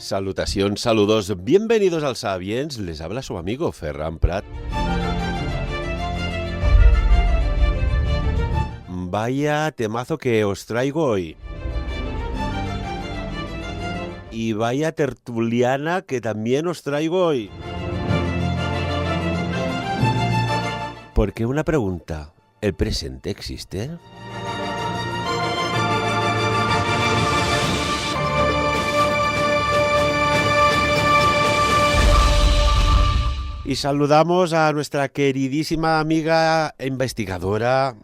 Salutación, saludos, bienvenidos al Sabiens, les habla su amigo Ferran Prat. Vaya temazo que os traigo hoy. Y vaya tertuliana que también os traigo hoy. Porque una pregunta, ¿el presente existe? Y saludamos a nuestra queridísima amiga investigadora,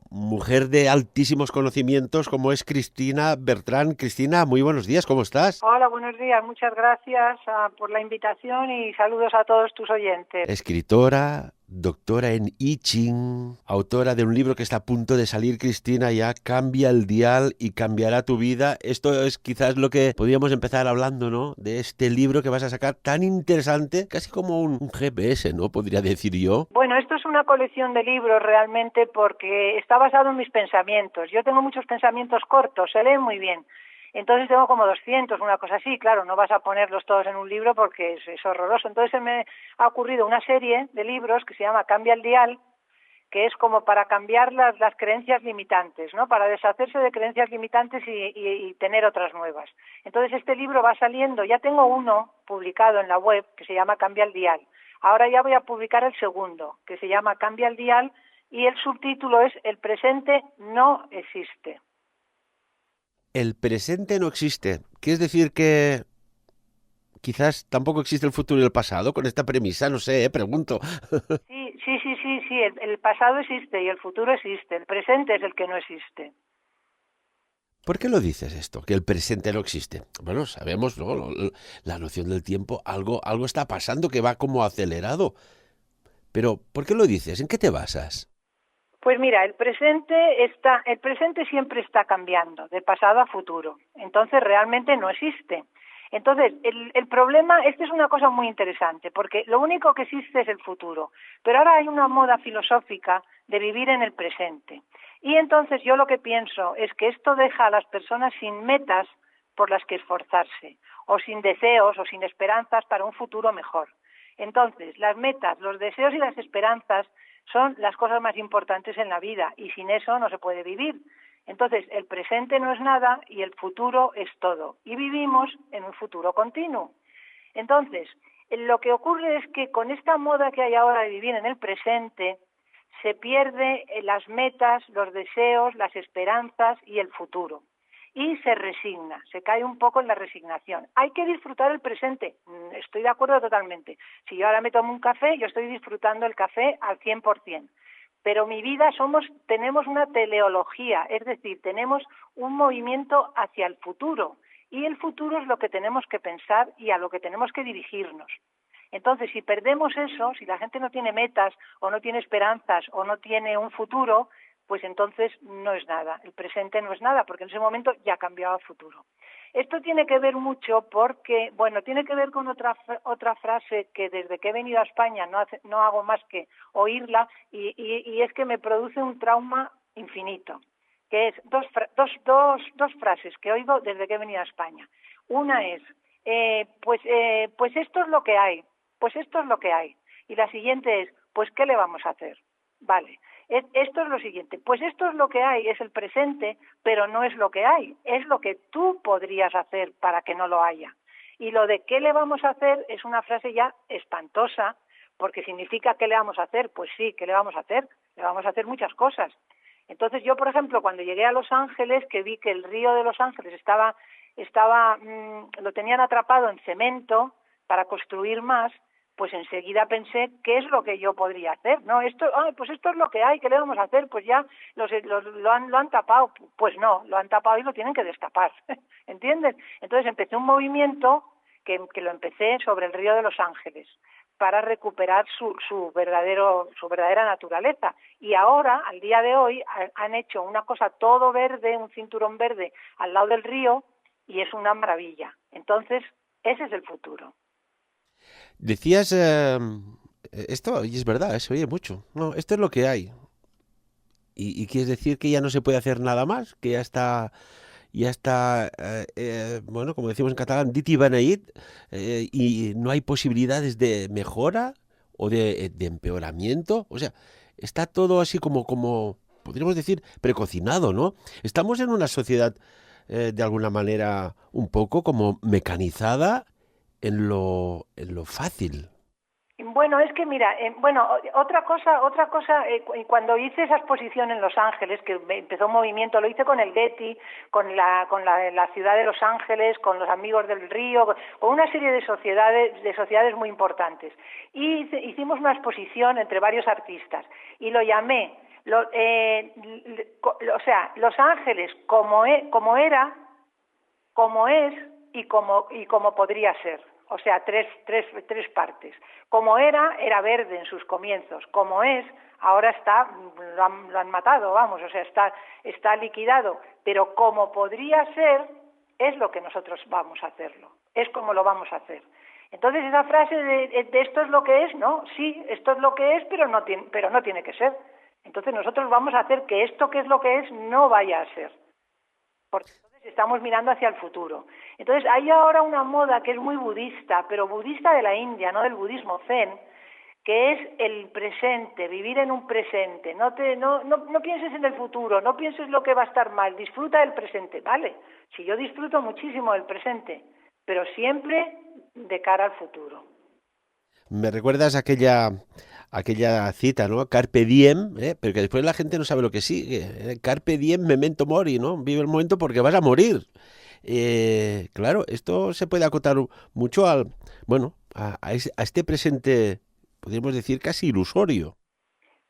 mujer de altísimos conocimientos, como es Cristina Bertrán. Cristina, muy buenos días, ¿cómo estás? Hola, buenos días, muchas gracias por la invitación y saludos a todos tus oyentes. Escritora, doctora en I Ching, autora de un libro que está a punto de salir, Cristina, ya Cambia el Dial y cambiará tu vida. Esto es quizás lo que podríamos empezar hablando, ¿no? De este libro que vas a sacar tan interesante, casi como un GPS, ¿no? Podría decir yo. Bueno, esto es una colección de libros realmente porque está basado en mis pensamientos. Yo tengo muchos pensamientos cortos, se leen muy bien. Entonces tengo como 200, una cosa así. Claro, no vas a ponerlos todos en un libro porque es horroroso. Entonces se me ha ocurrido una serie de libros que se llama Cambia el Dial, que es como para cambiar las creencias limitantes, ¿no? Para deshacerse de creencias limitantes y tener otras nuevas. Entonces este libro va saliendo, ya tengo uno publicado en la web que se llama Cambia el Dial. Ahora ya voy a publicar el segundo, que se llama Cambia el Dial, y el subtítulo es El presente no existe. El presente no existe. ¿Quieres decir que quizás tampoco existe el futuro y el pasado con esta premisa? No sé, pregunto. Sí. El pasado existe y el futuro existe. El presente es el que no existe. ¿Por qué lo dices esto? Que el presente no existe. Bueno, sabemos, ¿no? La noción del tiempo, algo está pasando que va como acelerado. Pero, ¿por qué lo dices? ¿En qué te basas? Pues mira, el presente siempre está cambiando, de pasado a futuro. Entonces realmente no existe. Entonces, el problema, esta es una cosa muy interesante, porque lo único que existe es el futuro. Pero ahora hay una moda filosófica de vivir en el presente. Y entonces yo lo que pienso es que esto deja a las personas sin metas por las que esforzarse, o sin deseos o sin esperanzas para un futuro mejor. Entonces, las metas, los deseos y las esperanzas son las cosas más importantes en la vida y sin eso no se puede vivir. Entonces, el presente no es nada y el futuro es todo. Y vivimos en un futuro continuo. Entonces, lo que ocurre es que con esta moda que hay ahora de vivir en el presente, se pierde las metas, los deseos, las esperanzas y el futuro. Y se resigna, se cae un poco en la resignación. Hay que disfrutar el presente, estoy de acuerdo totalmente. Si yo ahora me tomo un café, yo estoy disfrutando el café al 100%. Pero mi vida tenemos una teleología, es decir, tenemos un movimiento hacia el futuro. Y el futuro es lo que tenemos que pensar y a lo que tenemos que dirigirnos. Entonces, si perdemos eso, si la gente no tiene metas o no tiene esperanzas o no tiene un futuro, pues entonces no es nada, el presente no es nada, porque en ese momento ya ha cambiado a futuro. Esto tiene que ver mucho porque, tiene que ver con otra frase que desde que he venido a España no hago más que oírla y es que me produce un trauma infinito, que es dos frases que oigo desde que he venido a España. Una es, pues esto es lo que hay, pues esto es lo que hay. Y la siguiente es, pues ¿qué le vamos a hacer? Vale. Esto es lo siguiente, pues esto es lo que hay, es el presente, pero no es lo que hay, es lo que tú podrías hacer para que no lo haya. Y lo de qué le vamos a hacer es una frase ya espantosa, porque significa ¿qué le vamos a hacer? Pues sí, ¿qué le vamos a hacer? Le vamos a hacer muchas cosas. Entonces yo, por ejemplo, cuando llegué a Los Ángeles, que vi que el río de Los Ángeles lo tenían atrapado en cemento para construir más, pues enseguida pensé, ¿qué es lo que yo podría hacer? No, pues esto es lo que hay, ¿qué le vamos a hacer? Pues ya lo han tapado. Pues no, lo han tapado y lo tienen que destapar, ¿entiendes? Entonces empecé un movimiento que lo empecé sobre el río de Los Ángeles para recuperar su verdadera naturaleza. Y ahora, al día de hoy, han hecho una cosa todo verde, un cinturón verde al lado del río, y es una maravilla. Entonces, ese es el futuro. Decías, esto, y es verdad, se oye mucho. No, esto es lo que hay. ¿Y quieres decir que ya no se puede hacer nada más? ¿Que ya ya está, bueno, como decimos en catalán, dit i beneït, y no hay posibilidades de mejora o de empeoramiento. O sea, está todo así como, podríamos decir, precocinado, ¿no? Estamos en una sociedad, de alguna manera, un poco como mecanizada en lo fácil. Bueno, es que mira, otra cosa, cuando hice esa exposición en Los Ángeles, que empezó un movimiento, lo hice con el Getty, la ciudad de Los Ángeles, con los Amigos del Río, con una serie de sociedades muy importantes. Y hicimos una exposición entre varios artistas y lo llamé, Los Ángeles como era, como es y como podría ser. O sea, tres partes. Como era verde en sus comienzos. Como es, ahora lo han matado, vamos, o sea, está liquidado. Pero como podría ser, es lo que nosotros vamos a hacerlo. Es como lo vamos a hacer. Entonces esa frase de esto es lo que es, ¿no? Sí, esto es lo que es, pero no tiene que ser. Entonces nosotros vamos a hacer que esto que es lo que es no vaya a ser. Porque entonces estamos mirando hacia el futuro. Entonces hay ahora una moda que es muy budista, pero budista de la India, no del budismo zen, que es el presente, vivir en un presente. No pienses en el futuro, no pienses lo que va a estar mal, disfruta del presente, ¿vale? Si yo disfruto muchísimo del presente, pero siempre de cara al futuro. Me recuerdas aquella cita, ¿no? Carpe diem, ¿eh? Pero que después la gente no sabe lo que sigue. Carpe diem memento mori, ¿no? Vive el momento porque vas a morir. Claro, esto se puede acotar mucho bueno, a este presente, podríamos decir, casi ilusorio.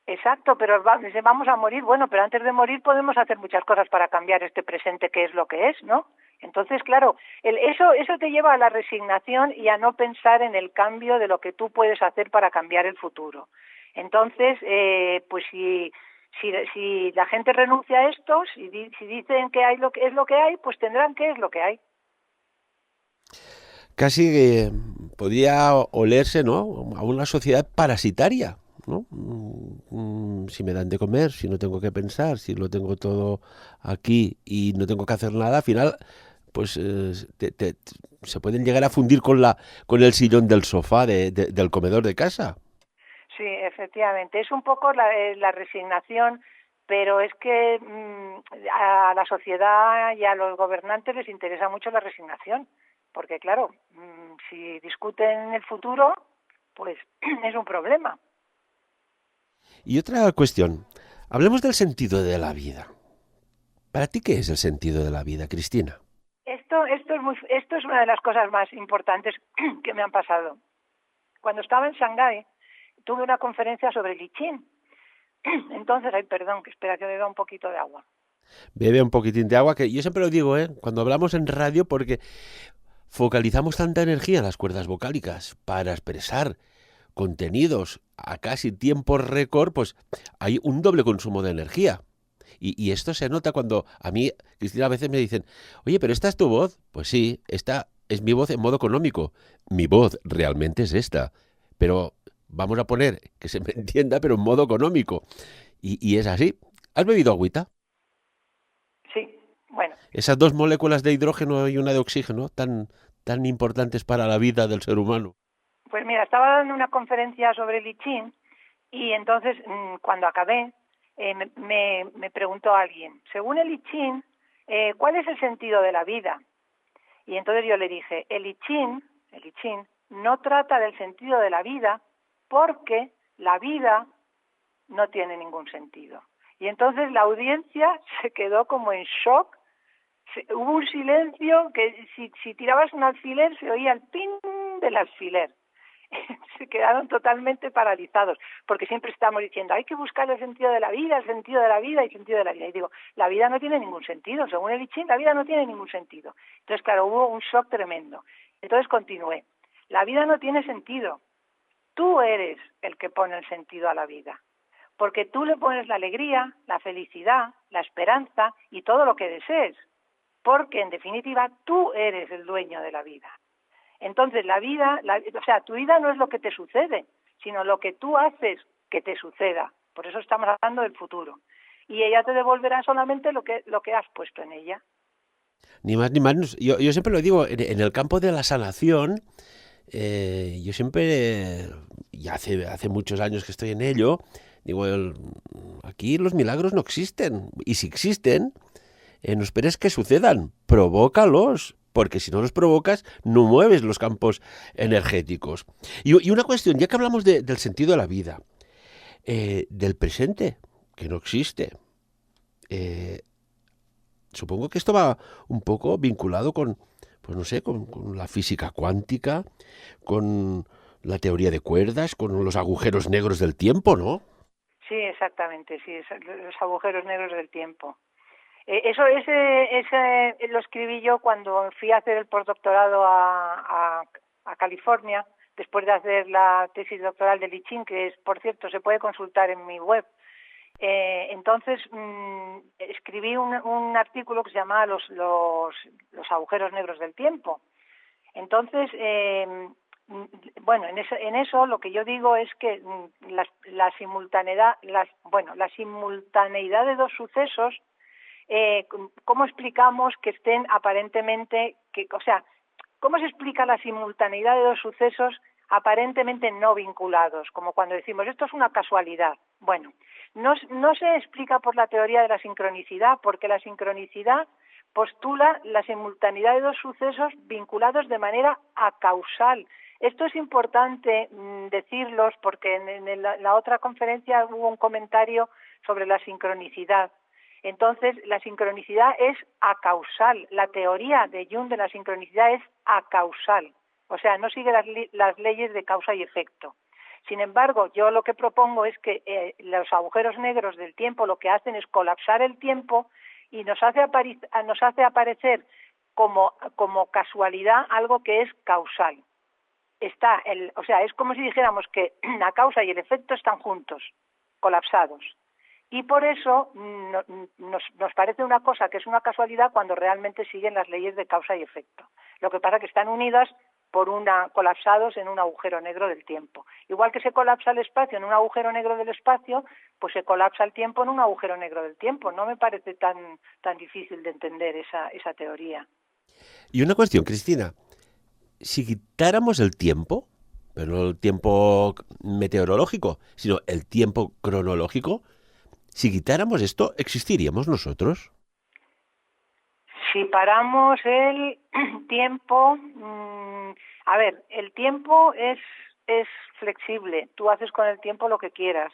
Exacto, pero vamos a morir, bueno, pero antes de morir podemos hacer muchas cosas para cambiar este presente que es lo que es, ¿no? Entonces, claro, eso te lleva a la resignación y a no pensar en el cambio de lo que tú puedes hacer para cambiar el futuro. Entonces, pues si la gente renuncia a esto, si dicen que hay lo que es lo que hay, pues tendrán que es lo que hay. Casi podría olerse, ¿no? A una sociedad parasitaria, ¿no? Si me dan de comer, si no tengo que pensar, si lo tengo todo aquí y no tengo que hacer nada, al final, pues se pueden llegar a fundir con el sillón del sofá del comedor de casa. Sí, efectivamente. Es un poco la resignación, pero es que a la sociedad y a los gobernantes les interesa mucho la resignación, porque claro, si discuten el futuro, pues es un problema. Y otra cuestión, hablemos del sentido de la vida. ¿Para ti qué es el sentido de la vida, Cristina? Esto es una de las cosas más importantes que me han pasado. Cuando estaba en Shanghái, tuve una conferencia sobre el I Ching. Entonces, ay, perdón, que espera que beba un poquito de agua. Bebe un poquitín de agua, que yo siempre lo digo, ¿eh? Cuando hablamos en radio, porque focalizamos tanta energía en las cuerdas vocálicas para expresar contenidos a casi tiempo récord, pues hay un doble consumo de energía. Y esto se nota cuando a mí, Cristina, a veces me dicen, oye, pero esta es tu voz. Pues sí, esta es mi voz en modo económico. Mi voz realmente es esta. Pero vamos a poner que se me entienda, pero en modo económico. Y es así. ¿Has bebido agüita? Sí, bueno, Esas dos moléculas de hidrógeno y una de oxígeno tan importantes para la vida del ser humano. pues mira, estaba dando una conferencia sobre el I Ching y entonces cuando acabé me preguntó alguien, según el I Ching, ¿cuál es el sentido de la vida? Y entonces yo le dije, el I Ching no trata del sentido de la vida porque la vida no tiene ningún sentido. Y entonces la audiencia se quedó como en shock. Hubo un silencio que si tirabas un alfiler se oía el ping del alfiler. Se quedaron totalmente paralizados, porque siempre estamos diciendo, hay que buscar el sentido de la vida, el sentido de la vida y el sentido de la vida. Y digo, la vida no tiene ningún sentido, según el I Ching, la vida no tiene ningún sentido. Entonces, claro, hubo un shock tremendo. Entonces continué, la vida no tiene sentido. Tú eres el que pone el sentido a la vida, porque tú le pones la alegría, la felicidad, la esperanza y todo lo que desees, porque en definitiva tú eres el dueño de la vida. Entonces o sea, tu vida no es lo que te sucede, sino lo que tú haces que te suceda. Por eso estamos hablando del futuro. Y ella te devolverá solamente lo que has puesto en ella. Ni más ni menos. Yo siempre lo digo, en el campo de la sanación, yo siempre, y hace muchos años que estoy en ello, digo, aquí los milagros no existen. Y si existen, no esperes que sucedan, provócalos. Porque si no los provocas, no mueves los campos energéticos. Y una cuestión, ya que hablamos del sentido de la vida, del presente, que no existe. eh, Supongo que esto va un poco vinculado con, pues no sé, con la física cuántica, con la teoría de cuerdas, con los agujeros negros del tiempo, ¿no? Sí, exactamente, sí, los agujeros negros del tiempo. Eso lo escribí yo cuando fui a hacer el postdoctorado a California, después de hacer la tesis doctoral de I Ching, que es, por cierto, se puede consultar en mi web. Entonces escribí un artículo que se llamaba los agujeros negros del tiempo. Entonces, bueno, en eso lo que yo digo es que la simultaneidad de dos sucesos, ¿cómo explicamos que estén aparentemente, cómo se explica la simultaneidad de dos sucesos aparentemente no vinculados? Como cuando decimos, esto es una casualidad. Bueno, no se explica por la teoría de la sincronicidad, porque la sincronicidad postula la simultaneidad de dos sucesos vinculados de manera acausal. Esto es importante decirlos porque en la otra conferencia hubo un comentario sobre la sincronicidad. Entonces, la sincronicidad es acausal. La teoría de Jung de la sincronicidad es acausal. O sea, no sigue las leyes de causa y efecto. Sin embargo, yo lo que propongo es que los agujeros negros del tiempo lo que hacen es colapsar el tiempo y nos hace aparecer como casualidad algo que es causal. Es como si dijéramos que la causa y el efecto están juntos, colapsados. Y por eso nos parece una cosa que es una casualidad cuando realmente siguen las leyes de causa y efecto. Lo que pasa es que están unidas colapsados en un agujero negro del tiempo. Igual que se colapsa el espacio en un agujero negro del espacio, pues se colapsa el tiempo en un agujero negro del tiempo. No me parece tan difícil de entender esa teoría. Y una cuestión, Cristina, si quitáramos el tiempo, pero no el tiempo meteorológico, sino el tiempo cronológico, si quitáramos esto, ¿existiríamos nosotros? Si paramos el tiempo, el tiempo es flexible. Tú haces con el tiempo lo que quieras.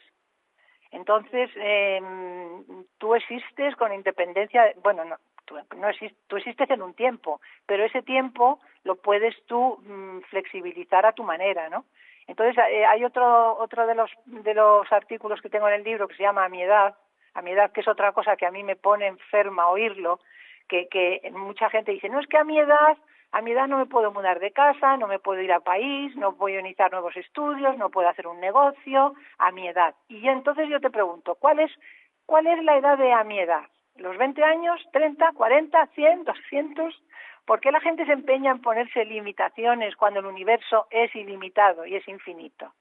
Entonces, tú existes con independencia. Tú existes en un tiempo, pero ese tiempo lo puedes tú flexibilizar a tu manera, ¿no? Entonces, hay otro de los artículos que tengo en el libro que se llama A mi edad, que es otra cosa que a mí me pone enferma oírlo, que mucha gente dice, no, es que a mi edad no me puedo mudar de casa, no me puedo ir a país, no puedo iniciar nuevos estudios, no puedo hacer un negocio, a mi edad. Y entonces yo te pregunto, ¿cuál es la edad de a mi edad? ¿Los 20 años, 30, 40, 100, 200? ¿Por qué la gente se empeña en ponerse limitaciones cuando el universo es ilimitado y es infinito?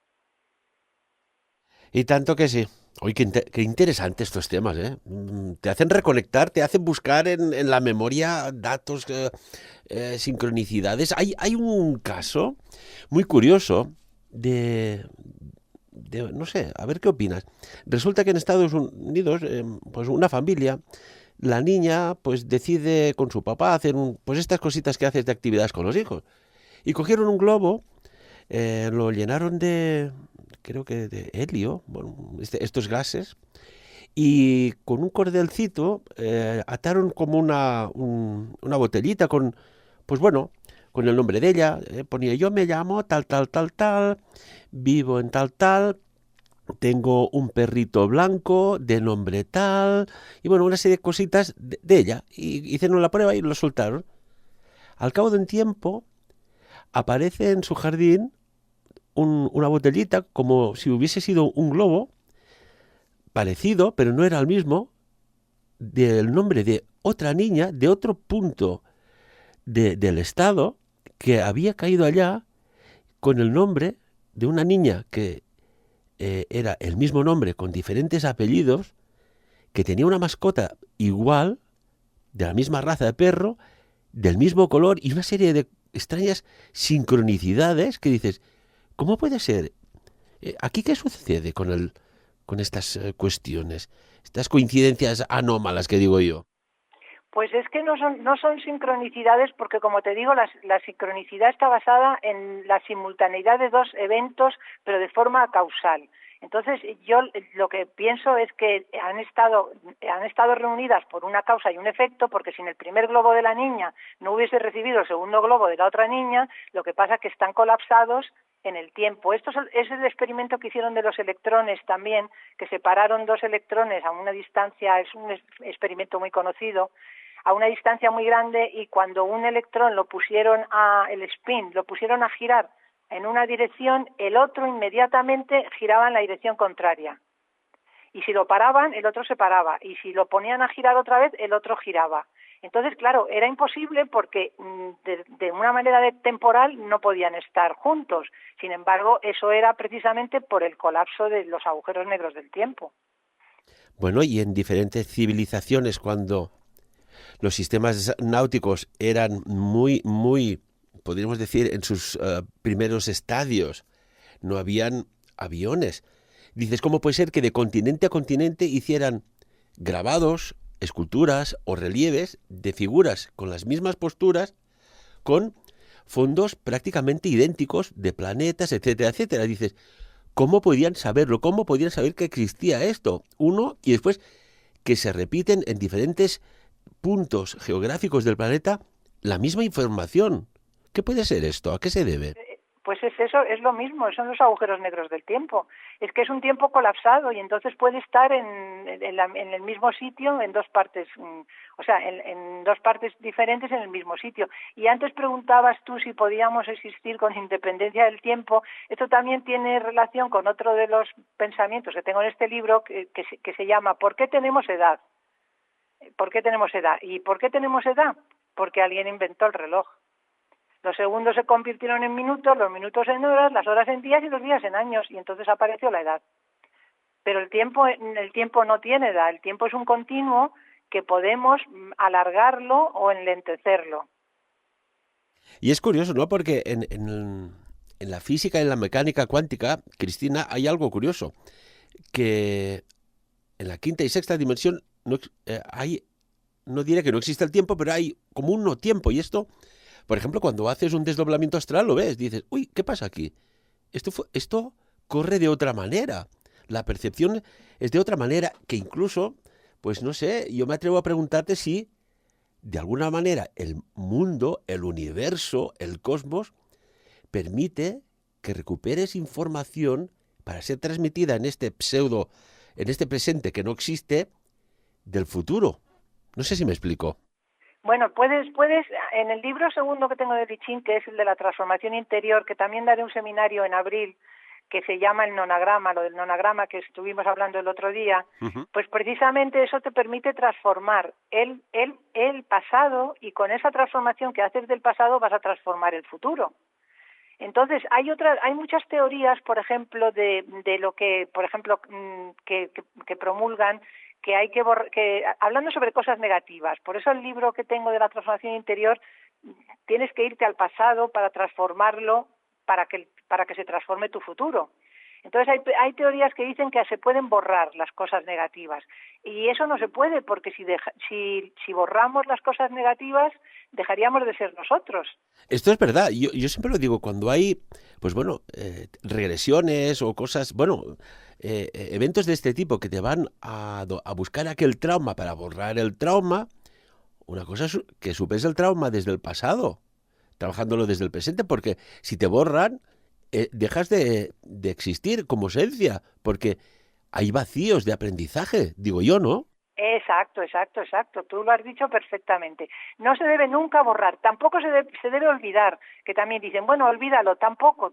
Y tanto que sí. Oye, qué interesante estos temas, ¿eh? Te hacen reconectar, te hacen buscar en la memoria datos, sincronicidades. Hay un caso muy curioso no sé, a ver qué opinas. Resulta que en Estados Unidos, pues una familia, la niña pues decide con su papá hacer pues estas cositas que haces de actividades con los hijos. Y cogieron un globo, lo llenaron creo que de helio, bueno, estos gases, y con un cordelcito ataron como una botellita pues bueno, con el nombre de ella. Ponía, yo me llamo tal, tal, tal, tal, vivo en tal, tal, tengo un perrito blanco de nombre tal, y bueno, una serie de cositas de ella. Y hicieron la prueba y lo soltaron. Al cabo de un tiempo, aparece en su jardín una botellita como si hubiese sido un globo, parecido, pero no era el mismo, del nombre de otra niña, de otro punto del estado, que había caído allá con el nombre de una niña que era el mismo nombre con diferentes apellidos, que tenía una mascota igual, de la misma raza de perro, del mismo color y una serie de extrañas sincronicidades que dices, ¿cómo puede ser? ¿Aquí qué sucede con estas cuestiones? Estas coincidencias anómalas que digo yo. Pues es que no son sincronicidades porque, como te digo, la sincronicidad está basada en la simultaneidad de dos eventos, pero de forma causal. Entonces, yo lo que pienso es que han estado reunidas por una causa y un efecto, porque si en el primer globo de la niña no hubiese recibido el segundo globo de la otra niña, lo que pasa es que están colapsados en el tiempo. Es el experimento que hicieron de los electrones también, que separaron dos electrones a una distancia, es un experimento muy conocido, a una distancia muy grande, y cuando un electrón el spin, lo pusieron a girar en una dirección, el otro inmediatamente giraba en la dirección contraria. Y si lo paraban, el otro se paraba. Y si lo ponían a girar otra vez, el otro giraba. Entonces, claro, era imposible porque de una manera temporal no podían estar juntos. Sin embargo, eso era precisamente por el colapso de los agujeros negros del tiempo. Bueno, y en diferentes civilizaciones, cuando los sistemas náuticos eran muy, podríamos decir, en sus primeros estadios, no habían aviones. Dices, ¿cómo puede ser que de continente a continente hicieran grabados, esculturas o relieves de figuras con las mismas posturas, con fondos prácticamente idénticos de planetas, etcétera, etcétera? Dices, ¿cómo podían saberlo? ¿Cómo podían saber que existía esto? Uno, y después que se repiten en diferentes puntos geográficos del planeta la misma información. ¿Qué puede ser esto? ¿A qué se debe? Pues es eso, es lo mismo, son los agujeros negros del tiempo. Es que es un tiempo colapsado y entonces puede estar en el mismo sitio en dos partes, o sea, en dos partes diferentes en el mismo sitio. Y antes preguntabas tú si podíamos existir con independencia del tiempo. Esto también tiene relación con otro de los pensamientos que tengo en este libro que se llama ¿Por qué tenemos edad? ¿Por qué tenemos edad? ¿Y por qué tenemos edad? Porque alguien inventó el reloj. Los segundos se convirtieron en minutos, los minutos en horas, las horas en días y los días en años, y entonces apareció la edad. Pero el tiempo no tiene edad, el tiempo es un continuo que podemos alargarlo o enlentecerlo. Y es curioso, ¿no? Porque en la física y en la mecánica cuántica, Cristina, hay algo curioso, que en la quinta y sexta dimensión hay, no diré que no existe el tiempo, pero hay como un no tiempo. Y esto, por ejemplo, cuando haces un desdoblamiento astral, lo ves, dices, uy, ¿qué pasa aquí? Esto corre de otra manera. La percepción es de otra manera que incluso, pues no sé, yo me atrevo a preguntarte si de alguna manera el mundo, el universo, el cosmos, permite que recuperes información para ser transmitida en este pseudo, en este presente que no existe, del futuro. No sé si me explico. Bueno, puedes, en el libro segundo que tengo de Lichín, que es el de la transformación interior, que también daré un seminario en abril, que se llama el nonagrama, lo del nonagrama que estuvimos hablando el otro día, pues precisamente eso te permite transformar el pasado, y con esa transformación que haces del pasado vas a transformar el futuro. Entonces, hay muchas teorías, por ejemplo, de lo que, por ejemplo, que promulgan que hay que hablando sobre cosas negativas. Por eso el libro que tengo de la transformación interior, tienes que irte al pasado para transformarlo, para que se transforme tu futuro. Entonces hay teorías que dicen que se pueden borrar las cosas negativas, y eso no se puede, porque si borramos las cosas negativas dejaríamos de ser nosotros. Esto es verdad. Yo siempre lo digo, cuando hay, pues bueno, regresiones o cosas, bueno, eventos de este tipo que te van a buscar aquel trauma para borrar el trauma, una cosa es que supes el trauma desde el pasado, trabajándolo desde el presente, porque si te borran, dejas de existir como esencia, porque hay vacíos de aprendizaje, digo yo, ¿no? Exacto. Tú lo has dicho perfectamente. No se debe nunca borrar. Tampoco se debe olvidar, que también dicen, bueno, olvídalo. Tampoco,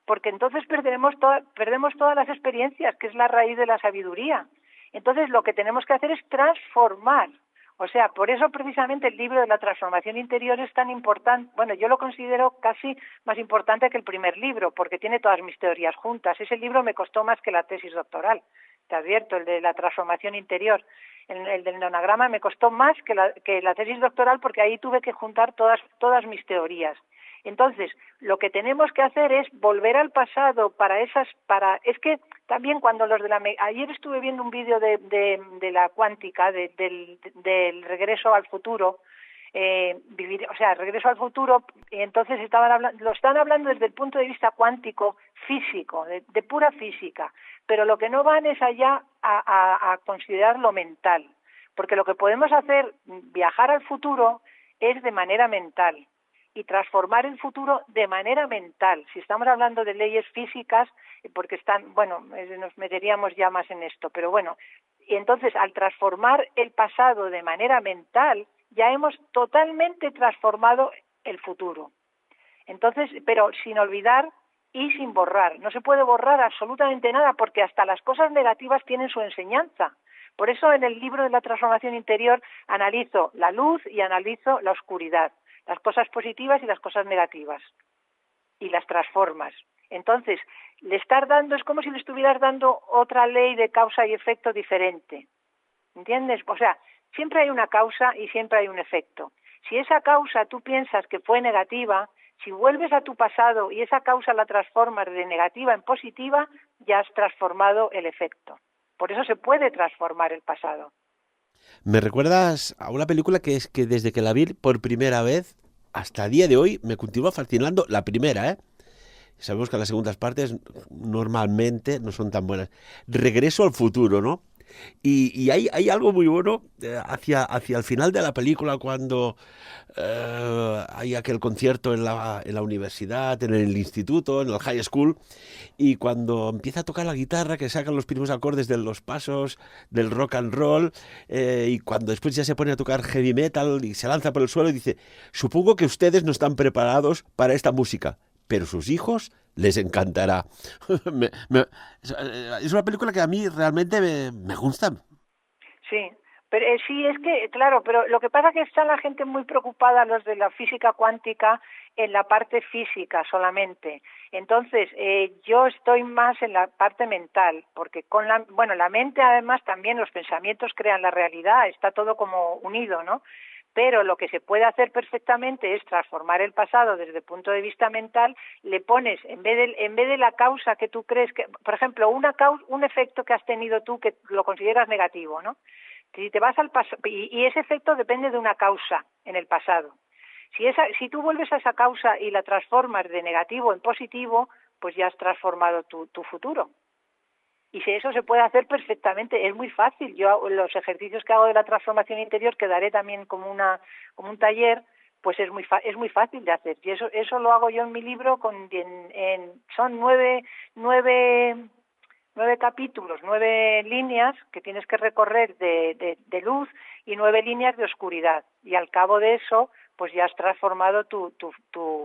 porque entonces perdemos todas las experiencias, que es la raíz de la sabiduría. Entonces lo que tenemos que hacer es transformar. O sea, por eso precisamente el libro de la transformación interior es tan importante. Bueno, yo lo considero casi más importante que el primer libro, porque tiene todas mis teorías juntas. Ese libro me costó más que la tesis doctoral. te advierto, el de la transformación interior. El del nonagrama me costó más que la tesis doctoral, porque ahí tuve que juntar todas mis teorías. Entonces, lo que tenemos que hacer es volver al pasado es que también cuando ayer estuve viendo un vídeo de la cuántica, del regreso al futuro, regreso al futuro, y entonces lo están hablando desde el punto de vista cuántico, físico, de pura física, pero lo que no van es allá a considerar lo mental, porque lo que podemos hacer, viajar al futuro, es de manera mental, y transformar el futuro de manera mental. Si estamos hablando de leyes físicas, porque nos meteríamos ya más en esto, pero bueno, y entonces al transformar el pasado de manera mental, ya hemos totalmente transformado el futuro. Entonces, pero sin olvidar y sin borrar. No se puede borrar absolutamente nada, porque hasta las cosas negativas tienen su enseñanza. Por eso en el libro de la transformación interior analizo la luz y analizo la oscuridad, las cosas positivas y las cosas negativas, y las transformas. Entonces, es como si le estuvieras dando otra ley de causa y efecto diferente. ¿Entiendes? O sea, siempre hay una causa y siempre hay un efecto. Si esa causa tú piensas que fue negativa, si vuelves a tu pasado y esa causa la transformas de negativa en positiva, ya has transformado el efecto. Por eso se puede transformar el pasado. Me recuerdas a una película que es que desde que la vi por primera vez hasta el día de hoy me continúa fascinando la primera, ¿eh? Sabemos que las segundas partes normalmente no son tan buenas. Regreso al futuro, ¿no? Y hay algo muy bueno hacia el final de la película, cuando hay aquel concierto en la universidad, en el instituto, en el high school, y cuando empieza a tocar la guitarra, que sacan los primeros acordes de los pasos del rock and roll, y cuando después ya se pone a tocar heavy metal y se lanza por el suelo y dice: supongo que ustedes no están preparados para esta música, pero sus hijos les encantará. Es una película que a mí realmente me gusta. Sí, pero sí, es que, claro, pero lo que pasa es que está la gente muy preocupada, los de la física cuántica, en la parte física solamente. Entonces, yo estoy más en la parte mental, porque la mente, además, también los pensamientos crean la realidad, está todo como unido, ¿no? Pero lo que se puede hacer perfectamente es transformar el pasado desde el punto de vista mental. Le pones, en vez de la causa que tú crees que, por ejemplo, un efecto que has tenido tú que lo consideras negativo, ¿no? Si te vas al pasado, y ese efecto depende de una causa en el pasado. Si tú vuelves a esa causa y la transformas de negativo en positivo, pues ya has transformado tu futuro. Y si eso se puede hacer perfectamente, es muy fácil. Yo los ejercicios que hago de la transformación interior, que daré también como un taller, pues es muy fácil de hacer. Y eso lo hago yo en mi libro, son nueve capítulos, 9 líneas que tienes que recorrer de luz y 9 líneas de oscuridad. Y al cabo de eso, pues ya has transformado tu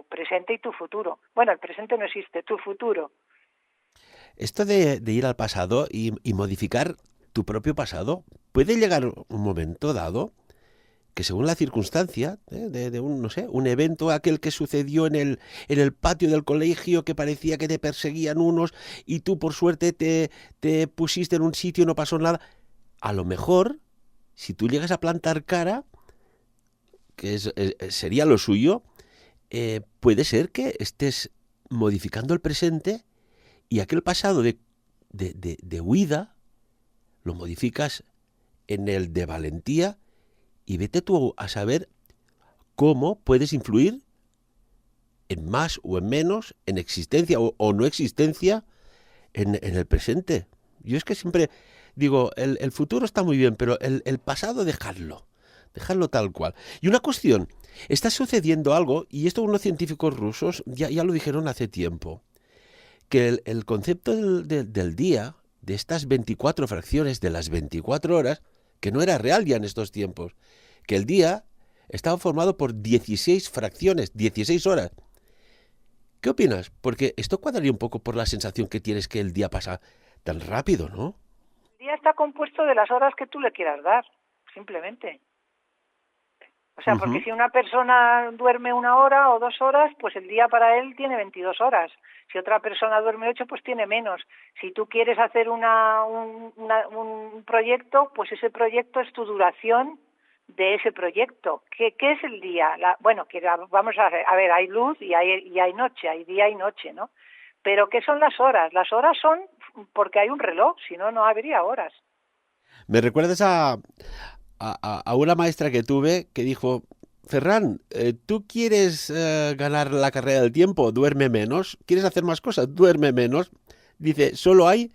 presente y tu futuro. Bueno, el presente no existe, tu futuro. Esto de ir al pasado y modificar tu propio pasado, puede llegar un momento dado que, según la circunstancia, de un, no sé, un evento aquel que sucedió en el patio del colegio, que parecía que te perseguían unos y tú por suerte te pusiste en un sitio y no pasó nada, a lo mejor, si tú llegas a plantar cara, que sería lo suyo, puede ser que estés modificando el presente y aquel pasado de huida lo modificas en el de valentía, y vete tú a saber cómo puedes influir en más o en menos, en existencia o no existencia, en el presente. Yo es que siempre digo, el futuro está muy bien, pero el pasado dejarlo tal cual. Y una cuestión, está sucediendo algo, y esto unos científicos rusos ya lo dijeron hace tiempo, que el concepto del día, de estas 24 fracciones, de las 24 horas, que no era real ya en estos tiempos, que el día estaba formado por 16 fracciones, 16 horas. ¿Qué opinas? Porque esto cuadraría un poco por la sensación que tienes que el día pasa tan rápido, ¿no? El día está compuesto de las horas que tú le quieras dar, simplemente. O sea, porque si una persona duerme 1 hora o 2 horas, pues el día para él tiene 22 horas. Si otra persona duerme 8, pues tiene menos. Si tú quieres hacer un proyecto, pues ese proyecto es tu duración de ese proyecto. ¿Qué es el día? Vamos a ver, hay luz y hay noche, hay día y noche, ¿no? Pero ¿qué son las horas? Las horas son porque hay un reloj, si no, no habría horas. Me recuerdas a una maestra que tuve que dijo, Ferran, ¿tú quieres ganar la carrera del tiempo? Duerme menos. ¿Quieres hacer más cosas? Duerme menos. Dice, solo hay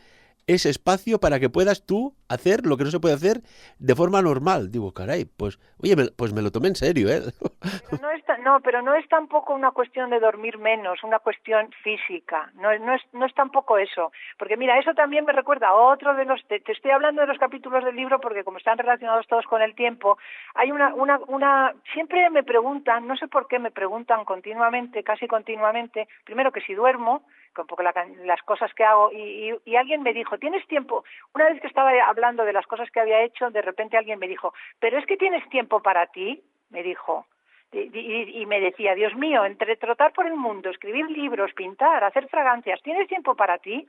ese espacio para que puedas tú hacer lo que no se puede hacer de forma normal. Digo, caray, pues, oye, pues me lo tomé en serio, ¿eh? Pero no es tampoco una cuestión de dormir menos, una cuestión física. No es tampoco eso. Porque mira, eso también me recuerda a otro de los... Te estoy hablando de los capítulos del libro porque como están relacionados todos con el tiempo, hay siempre me preguntan, no sé por qué me preguntan continuamente, casi continuamente, primero que si duermo, porque las cosas que hago, y alguien me dijo, ¿tienes tiempo? Una vez que estaba hablando de las cosas que había hecho, de repente alguien me dijo, ¿pero es que tienes tiempo para ti? Me dijo. Y me decía, Dios mío, entre trotar por el mundo, escribir libros, pintar, hacer fragancias, ¿tienes tiempo para ti?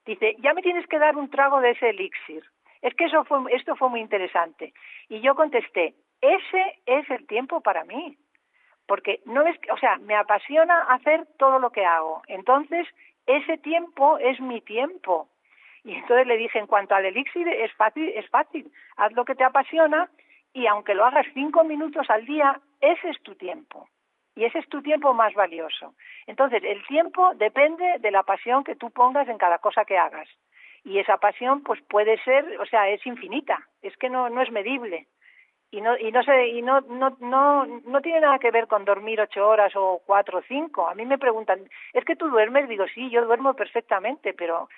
Dice, ya me tienes que dar un trago de ese elixir. Es que esto fue muy interesante. Y yo contesté, ese es el tiempo para mí. Porque me apasiona hacer todo lo que hago. Entonces, ese tiempo es mi tiempo. Y entonces le dije, en cuanto al elixir, es fácil. Haz lo que te apasiona y aunque lo hagas 5 minutos al día, ese es tu tiempo. Y ese es tu tiempo más valioso. Entonces, el tiempo depende de la pasión que tú pongas en cada cosa que hagas. Y esa pasión, pues puede ser, es infinita. Es que no es medible. Y no tiene nada que ver con dormir 8 horas o 4 o 5. A mí me preguntan, ¿es que tú duermes? Digo, sí, yo duermo perfectamente, pero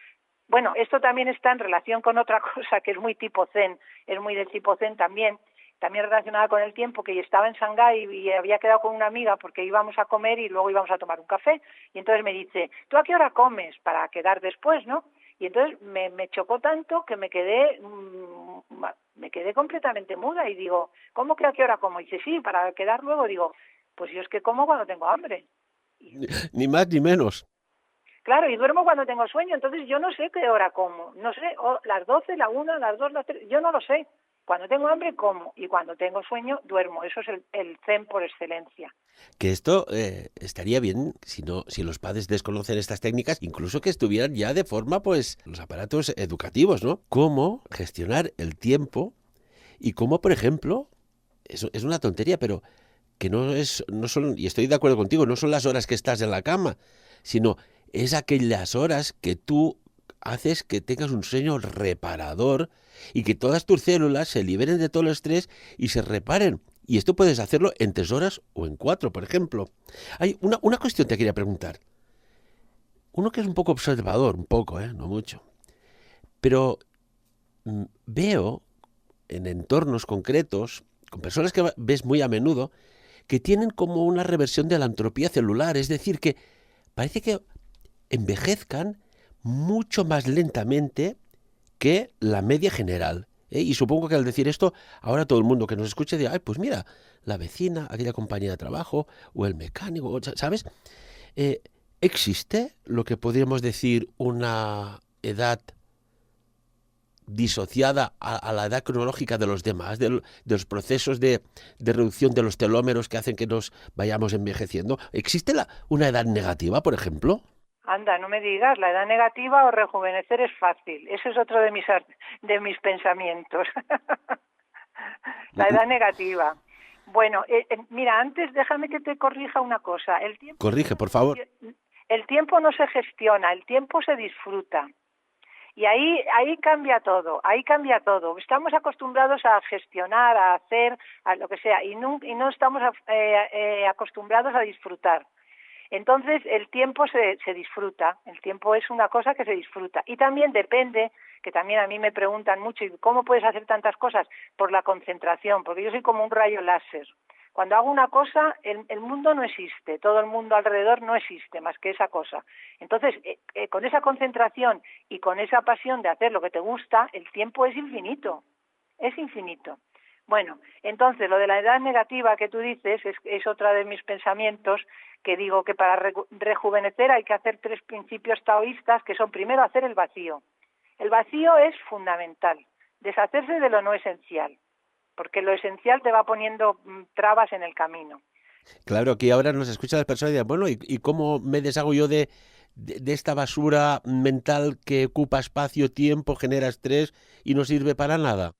bueno, esto también está en relación con otra cosa que es muy tipo zen, es muy del tipo zen también relacionada con el tiempo, que estaba en Shanghái y había quedado con una amiga porque íbamos a comer y luego íbamos a tomar un café. Y entonces me dice, ¿tú a qué hora comes? Para quedar después, ¿no? Y entonces me chocó tanto que me quedé completamente muda y digo, ¿cómo que a qué hora como? Y dice, sí, para quedar luego. Digo, pues yo es que como cuando tengo hambre. Ni más ni menos. Claro, y duermo cuando tengo sueño, entonces yo no sé qué hora como. No sé, las 12, la 1, las 2, las 3, yo no lo sé. Cuando tengo hambre como y cuando tengo sueño duermo. Eso es el zen por excelencia. Que esto estaría bien si los padres desconocen estas técnicas, incluso que estuvieran ya de forma, pues, los aparatos educativos, ¿no? Cómo gestionar el tiempo y cómo, por ejemplo, eso es una tontería, pero que no son, y estoy de acuerdo contigo, no son las horas que estás en la cama, sino es aquellas horas que tú haces que tengas un sueño reparador y que todas tus células se liberen de todo el estrés y se reparen. Y esto puedes hacerlo en 3 horas o en 4, por ejemplo. Hay una cuestión te quería preguntar. Uno que es un poco observador, un poco, no mucho. Pero veo en entornos concretos, con personas que ves muy a menudo, que tienen como una reversión de la entropía celular. Es decir, que parece que envejezcan mucho más lentamente que la media general. Y supongo que al decir esto, ahora todo el mundo que nos escuche dirá, ay, pues mira, la vecina, aquella compañía de trabajo, o el mecánico, ¿sabes? Eh, ¿Existe lo que podríamos decir una edad disociada a la edad cronológica de los demás, de los procesos de reducción de los telómeros que hacen que nos vayamos envejeciendo? ¿Existe una edad negativa, por ejemplo? Anda, no me digas, la edad negativa o rejuvenecer es fácil. Ese es otro de mis pensamientos. La edad negativa. Bueno, mira, antes déjame que te corrija una cosa. Corrige, por favor. El tiempo no se gestiona, el tiempo se disfruta. Y ahí cambia todo, ahí cambia todo. Estamos acostumbrados a gestionar, a hacer, a lo que sea, y no estamos acostumbrados a disfrutar. Entonces el tiempo se disfruta, el tiempo es una cosa que se disfruta. Y también depende, que también a mí me preguntan mucho, ¿y cómo puedes hacer tantas cosas? Por la concentración, porque yo soy como un rayo láser. Cuando hago una cosa, el mundo no existe, todo el mundo alrededor no existe más que esa cosa. Entonces, con esa concentración y con esa pasión de hacer lo que te gusta, el tiempo es infinito, es infinito. Bueno, entonces lo de la edad negativa que tú dices es otra de mis pensamientos, que digo que para rejuvenecer hay que hacer 3 principios taoístas, que son: primero, hacer el vacío. El vacío es fundamental, deshacerse de lo no esencial, porque lo esencial te va poniendo trabas en el camino. Claro, que ahora nos escuchan las personas y dirán, bueno, ¿y cómo me deshago yo de esta basura mental que ocupa espacio, tiempo, genera estrés y no sirve para nada?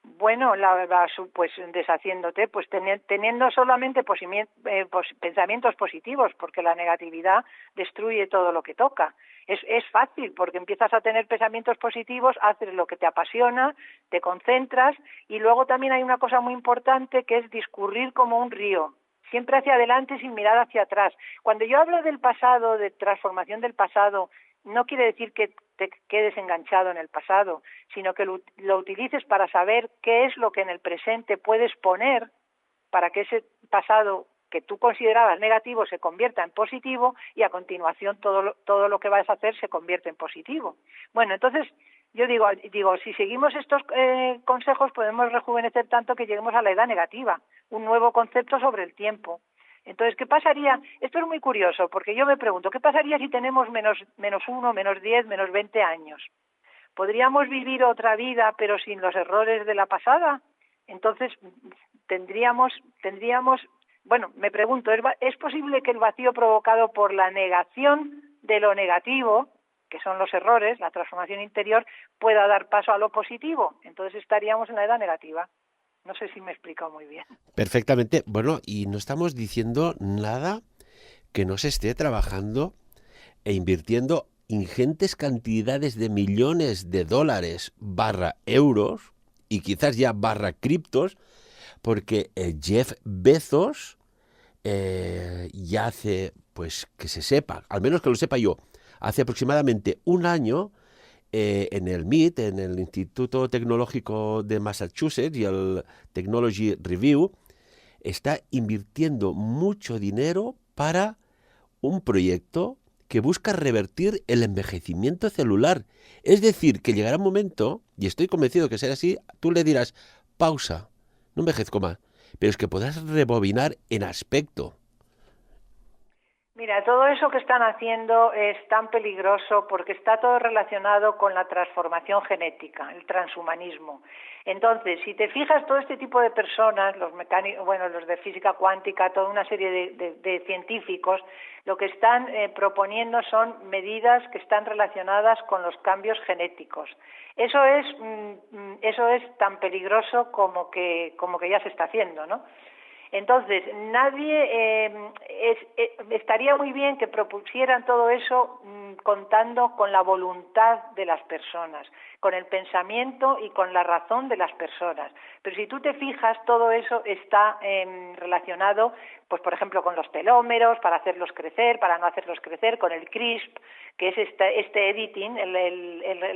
Bueno, pues deshaciéndote, pues teniendo solamente pensamientos positivos, porque la negatividad destruye todo lo que toca. Es fácil, porque empiezas a tener pensamientos positivos, haces lo que te apasiona, te concentras, y luego también hay una cosa muy importante, que es discurrir como un río, siempre hacia adelante sin mirar hacia atrás. Cuando yo hablo del pasado, de transformación del pasado, no quiere decir que te quedes enganchado en el pasado, sino que lo utilices para saber qué es lo que en el presente puedes poner para que ese pasado que tú considerabas negativo se convierta en positivo, y a continuación todo lo que vas a hacer se convierte en positivo. Bueno, entonces yo digo, si seguimos estos consejos podemos rejuvenecer tanto que lleguemos a la edad negativa, un nuevo concepto sobre el tiempo. Entonces, ¿qué pasaría? Esto es muy curioso, porque yo me pregunto, ¿qué pasaría si tenemos menos 1, menos 10, menos 20 años? ¿Podríamos vivir otra vida pero sin los errores de la pasada? Entonces, tendríamos, bueno, me pregunto, ¿es posible que el vacío provocado por la negación de lo negativo, que son los errores, la transformación interior, pueda dar paso a lo positivo? Entonces estaríamos en la edad negativa. No sé si me he explicado muy bien. Perfectamente. Bueno, y no estamos diciendo nada que no se esté trabajando e invirtiendo ingentes cantidades de millones de dólares / euros y quizás ya / criptos, porque Jeff Bezos ya hace, pues que se sepa, al menos que lo sepa yo, hace aproximadamente un año, en el MIT, en el Instituto Tecnológico de Massachusetts y el Technology Review, está invirtiendo mucho dinero para un proyecto que busca revertir el envejecimiento celular. Es decir, que llegará un momento, y estoy convencido que será así, tú le dirás, pausa, no envejezco más, pero es que podrás rebobinar en aspecto. Mira, todo eso que están haciendo es tan peligroso porque está todo relacionado con la transformación genética, el transhumanismo. Entonces, si te fijas, todo este tipo de personas, los mecánicos, bueno, los de física cuántica, toda una serie de científicos, lo que están proponiendo son medidas que están relacionadas con los cambios genéticos. Eso es tan peligroso como que ya se está haciendo, ¿no? Entonces, estaría muy bien que propusieran todo eso contando con la voluntad de las personas, con el pensamiento y con la razón de las personas. Pero si tú te fijas, todo eso está relacionado, pues por ejemplo, con los telómeros, para hacerlos crecer, para no hacerlos crecer, con el CRISP, que es este editing,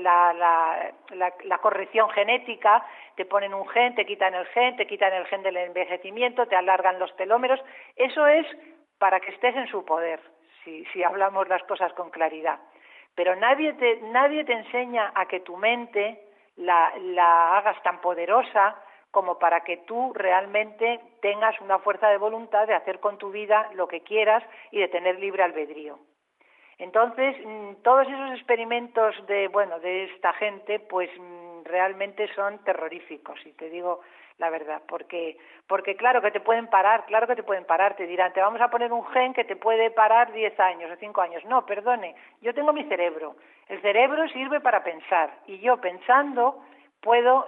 la corrección genética. Te ponen un gen, te quitan el gen del envejecimiento, te alargan los telómeros. Eso es para que estés en su poder, si hablamos las cosas con claridad. Pero nadie te enseña a que tu mente la hagas tan poderosa como para que tú realmente tengas una fuerza de voluntad de hacer con tu vida lo que quieras y de tener libre albedrío. Entonces, todos esos experimentos de esta gente, pues realmente son terroríficos, y te digo la verdad, porque claro que te pueden parar, te dirán, te vamos a poner un gen que te puede parar 10 años o 5 años. No, perdone, yo tengo mi cerebro. El cerebro sirve para pensar, y yo pensando puedo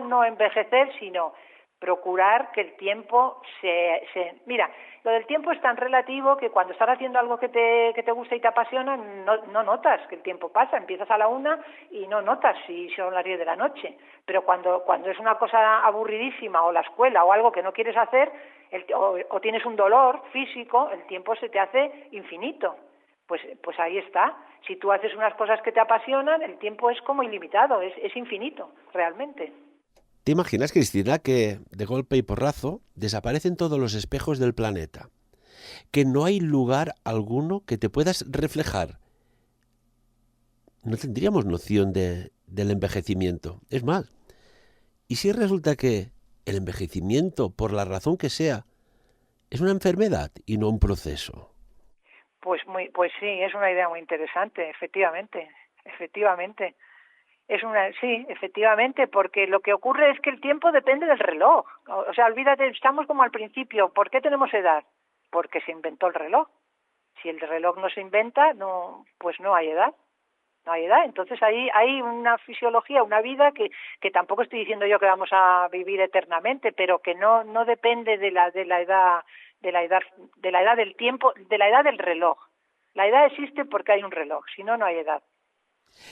no envejecer, sino procurar que el tiempo Mira, lo del tiempo es tan relativo que cuando estás haciendo algo que te gusta y te apasiona, no notas que el tiempo pasa. Empiezas a la 1 y no notas si son las 10 de la noche. Pero cuando es una cosa aburridísima, o la escuela, o algo que no quieres hacer, o tienes un dolor físico, el tiempo se te hace infinito. Pues ahí está. Si tú haces unas cosas que te apasionan, el tiempo es como ilimitado, es infinito, realmente. ¿Te imaginas, Cristina, que de golpe y porrazo desaparecen todos los espejos del planeta? Que no hay lugar alguno que te puedas reflejar. No tendríamos noción del envejecimiento. Es más, ¿Y si resulta que el envejecimiento, por la razón que sea, es una enfermedad y no un proceso? Pues sí, es una idea muy interesante, efectivamente. Sí, efectivamente, porque lo que ocurre es que el tiempo depende del reloj. O sea, olvídate, estamos como al principio. ¿Por qué tenemos edad? Porque se inventó el reloj. Si el reloj no se inventa, no, pues no hay edad. No hay edad. Entonces ahí hay una fisiología, una vida que tampoco estoy diciendo yo que vamos a vivir eternamente, pero que no depende de la edad, de la edad del tiempo, de la edad del reloj. La edad existe porque hay un reloj, si no, no hay edad.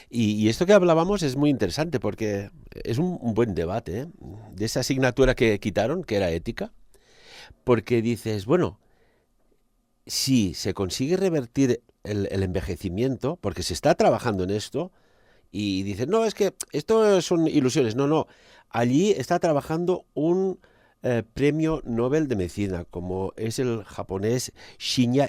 Y esto que hablábamos es muy interesante porque es un buen debate, ¿eh? De esa asignatura que quitaron, que era ética, porque dices, bueno, si se consigue revertir el envejecimiento, porque se está trabajando en esto, y dices, no, es que esto son ilusiones, no, allí está trabajando un premio Nobel de Medicina, como es el japonés Shinya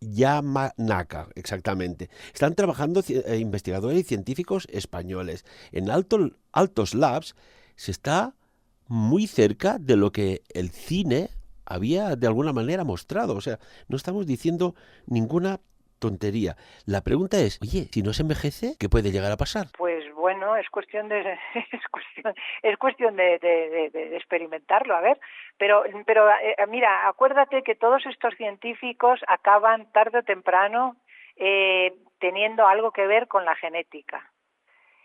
Yamanaka, exactamente. Están trabajando investigadores y científicos españoles. En Altos Labs se está muy cerca de lo que el cine había de alguna manera mostrado. O sea, no estamos diciendo ninguna tontería. La pregunta es, oye, si no se envejece, ¿qué puede llegar a pasar? Pues bueno, es cuestión de es cuestión de experimentarlo, a ver. Pero mira, acuérdate que todos estos científicos acaban tarde o temprano teniendo algo que ver con la genética.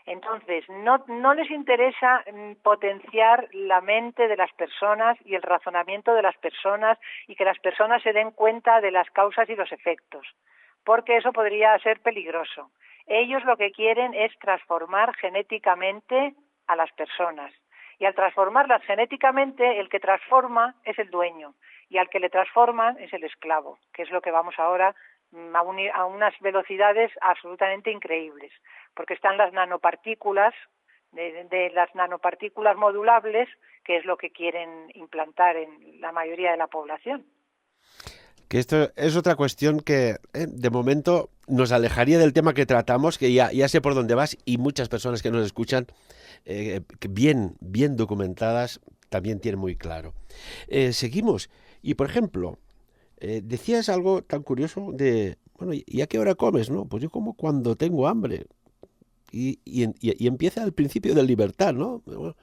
Entonces, no les interesa potenciar la mente de las personas y el razonamiento de las personas y que las personas se den cuenta de las causas y los efectos, porque eso podría ser peligroso. Ellos lo que quieren es transformar genéticamente a las personas. Y al transformarlas genéticamente, el que transforma es el dueño y al que le transforman es el esclavo, que es lo que vamos ahora a unas velocidades absolutamente increíbles, porque están las nanopartículas, de las nanopartículas modulables, que es lo que quieren implantar en la mayoría de la población. Que esto es otra cuestión que de momento nos alejaría del tema que tratamos, que ya sé por dónde vas y muchas personas que nos escuchan, que bien documentadas, también tienen muy claro. Seguimos. Y por ejemplo, decías algo tan curioso de, bueno, ¿y a qué hora comes? No, pues yo como cuando tengo hambre. Y empieza el principio de libertad, ¿no? Bueno,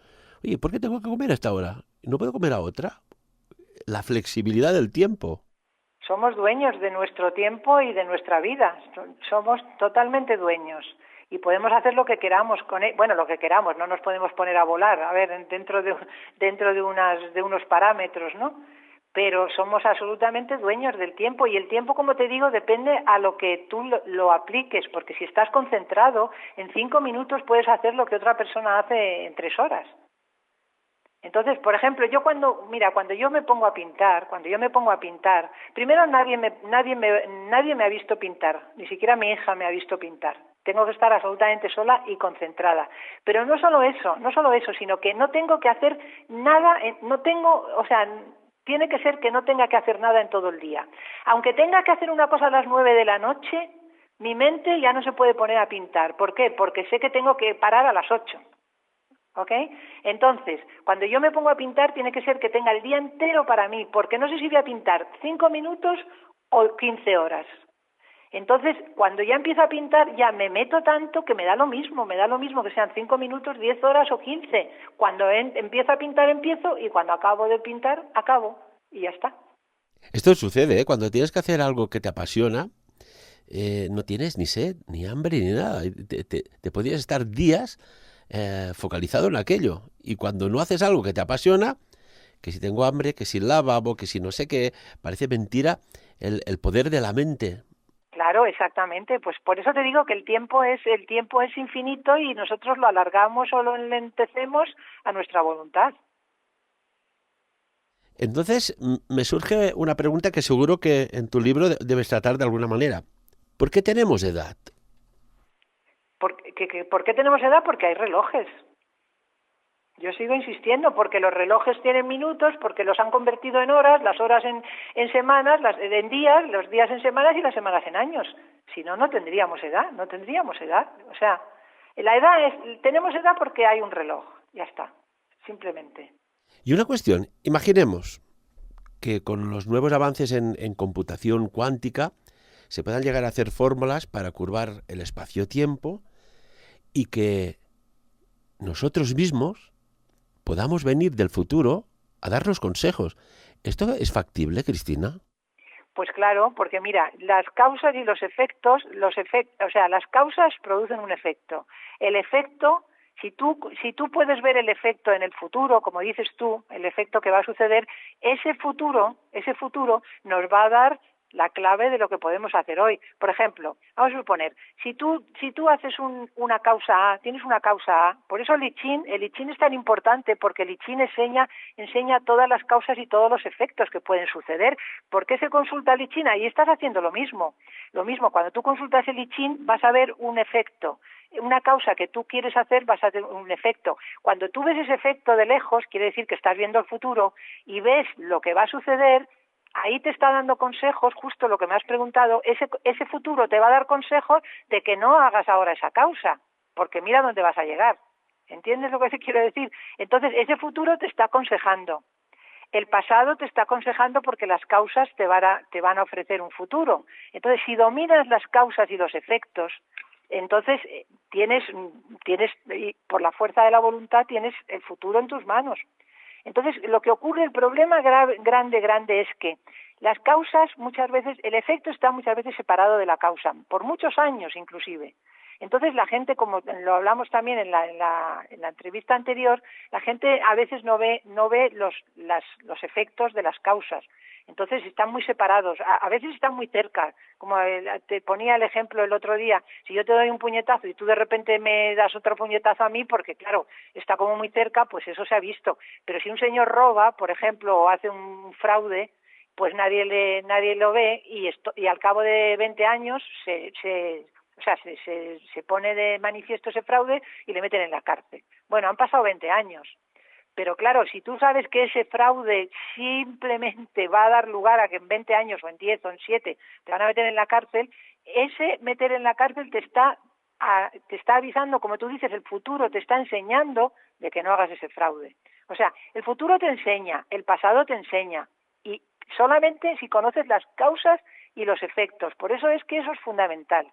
oye, ¿por qué tengo que comer a esta hora? ¿No puedo comer a otra? La flexibilidad del tiempo. Somos dueños de nuestro tiempo y de nuestra vida. Somos totalmente dueños. Y podemos hacer lo que queramos con él. Bueno, lo que queramos, no nos podemos poner a volar, a ver, dentro de unos parámetros, ¿no? Pero somos absolutamente dueños del tiempo y el tiempo, como te digo, depende a lo que tú lo apliques, porque si estás concentrado, en 5 minutos puedes hacer lo que otra persona hace en 3 horas. Entonces, por ejemplo, cuando yo me pongo a pintar, primero nadie me ha visto pintar, ni siquiera mi hija me ha visto pintar. Tengo que estar absolutamente sola y concentrada. Pero no solo eso, sino que no tengo que hacer nada, tiene que ser que no tenga que hacer nada en todo el día. Aunque tenga que hacer una cosa a las 9 de la noche, mi mente ya no se puede poner a pintar. ¿Por qué? Porque sé que tengo que parar a las 8. ¿Ok? Entonces, cuando yo me pongo a pintar, tiene que ser que tenga el día entero para mí, porque no sé si voy a pintar 5 minutos o 15 horas. Entonces, cuando ya empiezo a pintar, ya me meto tanto que me da lo mismo que sean 5 minutos, 10 horas o 15. Cuando empiezo a pintar, empiezo, y cuando acabo de pintar, acabo, y ya está. Esto sucede, ¿eh? Cuando tienes que hacer algo que te apasiona, no tienes ni sed, ni hambre, ni nada. Te podrías estar días focalizado en aquello. Y cuando no haces algo que te apasiona, que si tengo hambre, que si lavabo, que si no sé qué, parece mentira el poder de la mente. Claro, exactamente. Pues por eso te digo que el tiempo es infinito y nosotros lo alargamos o lo enlentecemos a nuestra voluntad. Entonces, me surge una pregunta que seguro que en tu libro debes tratar de alguna manera. ¿Por qué tenemos edad? ¿Por qué tenemos edad? Porque hay relojes. Yo sigo insistiendo, porque los relojes tienen minutos, porque los han convertido en horas, las horas en semanas, en días, los días en semanas y las semanas en años. Si no, no tendríamos edad. O sea, tenemos edad porque hay un reloj, ya está. simplemente. Y una cuestión, imaginemos que con los nuevos avances en computación cuántica se puedan llegar a hacer fórmulas para curvar el espacio-tiempo y que nosotros mismos podamos venir del futuro a darnos consejos. ¿Esto es factible, Cristina? Pues claro, porque mira, las causas y los efectos, o sea, las causas producen un efecto. El efecto, si tú puedes ver el efecto en el futuro, como dices tú, el efecto que va a suceder, ese futuro nos va a dar la clave de lo que podemos hacer hoy. Por ejemplo, vamos a suponer, si tú haces una causa A, tienes una causa A, por eso el I Ching es tan importante, porque el I Ching enseña todas las causas y todos los efectos que pueden suceder. ¿Por qué se consulta el I Ching? Ahí estás haciendo lo mismo. Lo mismo, cuando tú consultas el I Ching vas a ver un efecto. Una causa que tú quieres hacer vas a tener un efecto. Cuando tú ves ese efecto de lejos, quiere decir que estás viendo el futuro y ves lo que va a suceder. Ahí te está dando consejos, justo lo que me has preguntado, ese futuro te va a dar consejos de que no hagas ahora esa causa, porque mira dónde vas a llegar. ¿Entiendes lo que te quiero decir? Entonces, ese futuro te está aconsejando. El pasado te está aconsejando porque las causas te van a ofrecer un futuro. Entonces, si dominas las causas y los efectos, entonces tienes, por la fuerza de la voluntad, tienes el futuro en tus manos. Entonces, lo que ocurre, el problema grande es que las causas muchas veces, el efecto está muchas veces separado de la causa, por muchos años inclusive. Entonces la gente, como lo hablamos también en la entrevista anterior, la gente a veces no ve los efectos de las causas. Entonces están muy separados, a veces están muy cerca, como te ponía el ejemplo el otro día, si yo te doy un puñetazo y tú de repente me das otro puñetazo a mí, porque claro, está como muy cerca, pues eso se ha visto. Pero si un señor roba, por ejemplo, o hace un fraude, pues nadie lo ve y al cabo de 20 años se pone de manifiesto ese fraude y le meten en la cárcel. Bueno, han pasado 20 años. Pero claro, si tú sabes que ese fraude simplemente va a dar lugar a que en 20 años o en 10 o en 7 te van a meter en la cárcel, ese meter en la cárcel te está avisando, como tú dices, el futuro te está enseñando de que no hagas ese fraude. O sea, el futuro te enseña, el pasado te enseña, y solamente si conoces las causas y los efectos. Por eso es que eso es fundamental.